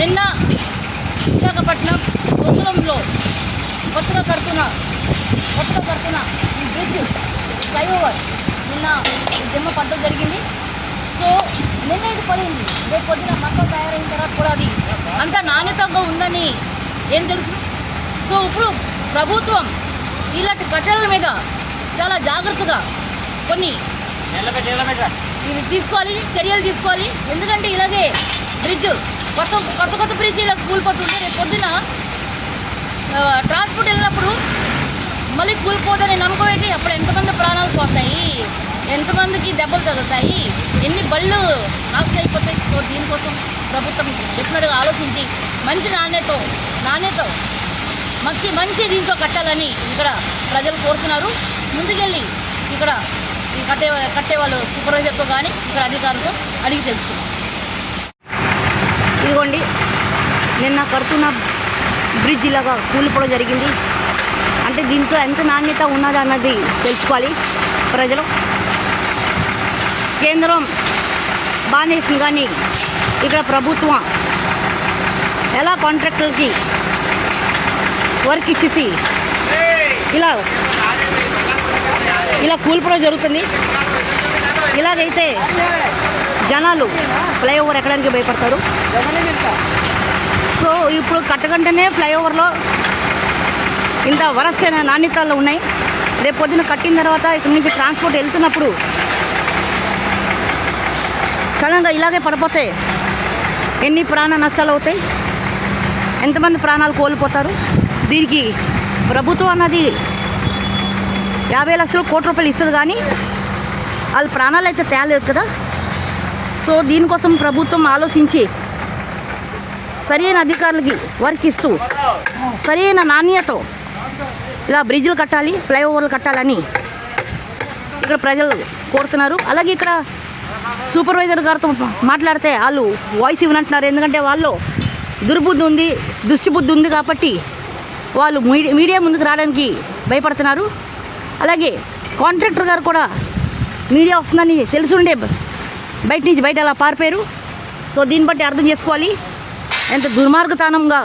నిన్న విశాఖపట్నం గోకులంలో కొత్తగా కడుతున్న ఈ బ్రిడ్జ్ ఫ్లైఓవర్ నిన్న దిమ్మ పట్టడం జరిగింది. సో నిన్న ఇది పడింది, రేపు పొద్దున మొత్తం తయారైన తర్వాత కూడా అది అంత నాణ్యతగా ఉందని ఏం తెలుసు. సో ఇప్పుడు ప్రభుత్వం ఇలాంటి కట్టడాల మీద చాలా జాగ్రత్తగా కొన్ని ఇవి తీసుకోవాలి, చర్యలు తీసుకోవాలి. ఎందుకంటే ఇలాగే బ్రిడ్జ్ కొత్త బ్రిడ్జ్ ఇలా కూలిపోతుంటే రేపు పొద్దున ట్రాన్స్పోర్ట్ వెళ్ళినప్పుడు మళ్ళీ కూలిపోతుందని నమ్మకం ఏంటి? అప్పుడు ఎంతమంది ప్రాణాలు పోతాయి, ఎంతమందికి దెబ్బలు తగులుతాయి, ఎన్ని బళ్ళు నాశనం అయిపోతాయి. సో దీనికోసం ప్రభుత్వం డెఫినెట్గా ఆలోచించి మంచి నాణ్యత మంచి దీంతో కట్టాలని ఇక్కడ ప్రజలు కోరుతున్నారు. ముందుకెళ్ళి ఇక్కడ ఈ కట్టే వాళ్ళు సూపర్వైజర్తో కానీ ఇక్కడ అధికారులతో అడిగి తెలుసుకున్నాం. ఇదిగోండి, నిన్న కడుతున్న బ్రిడ్జ్ ఇలాగా కూలిపోవడం జరిగింది. అంటే దీంట్లో ఎంత నాణ్యత ఉన్నది అన్నది తెలుసుకోవాలి ప్రజలు. కేంద్రం బాగానే ఇస్తుంది, కానీ ఇక్కడ ప్రభుత్వం ఎలా కాంట్రాక్టర్కి వర్క్ ఇచ్చేసి ఇలా కూలిపోవడం జరుగుతుంది. ఇలాగైతే జనాలు ఫ్లైఓవర్ ఎక్కడానికి భయపడతారు. సో ఇప్పుడు కట్టగంటనే ఫ్లైఓవర్లో ఇంత వరస్ట్ అయిన నాణ్యతలు ఉన్నాయి. రేపు పొద్దున కట్టిన తర్వాత ఇక్కడ నుంచి ట్రాన్స్పోర్ట్ వెళ్తున్నప్పుడు సడన్గా ఇలాగే పడిపోతే ఎన్ని ప్రాణ నష్టాలు అవుతాయి, ఎంతమంది ప్రాణాలు కోల్పోతారు. దీనికి ప్రభుత్వం అన్నది 50 లక్షలు కోటి రూపాయలు ఇస్తుంది, కానీ వాళ్ళ ప్రాణాలు అయితే తేలేదు కదా. సో దీనికోసం ప్రభుత్వం ఆలోచించి సరైన అధికారులకి వర్క్ ఇస్తూ సరైన నాణ్యతతో ఇలా బ్రిడ్జ్లు కట్టాలి, ఫ్లైఓవర్లు కట్టాలని ఇక్కడ ప్రజలు కోరుతున్నారు. అలాగే ఇక్కడ సూపర్వైజర్ గారితో మాట్లాడితే వాళ్ళు వాయిస్ ఇవ్వనంటున్నారు. ఎందుకంటే వాళ్ళు దుష్టిబుద్ధి ఉంది కాబట్టి వాళ్ళు మీడియా ముందుకు రావడానికి భయపడుతున్నారు. అలాగే కాంట్రాక్టర్ గారు కూడా మీడియా వస్తుందని తెలుసుండే బయట అలా పారిపోయారు. సో దీన్ని బట్టి అర్థం చేసుకోవాలి ఎంత దుర్మార్గతనంగా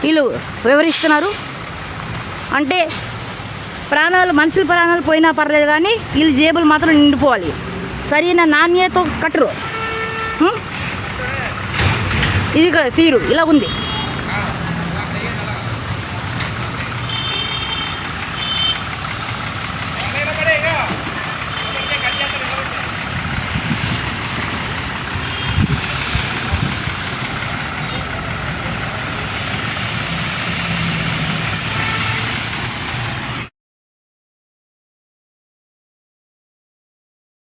వీళ్ళు వివరిస్తున్నారు. అంటే మనుషుల ప్రాణాలు పోయినా పర్లేదు, కానీ వీళ్ళు జేబులు మాత్రం నిండిపోవాలి. సరైన నాణ్యతతో కట్టరు. ఇది తీరు ఇలా ఉంది.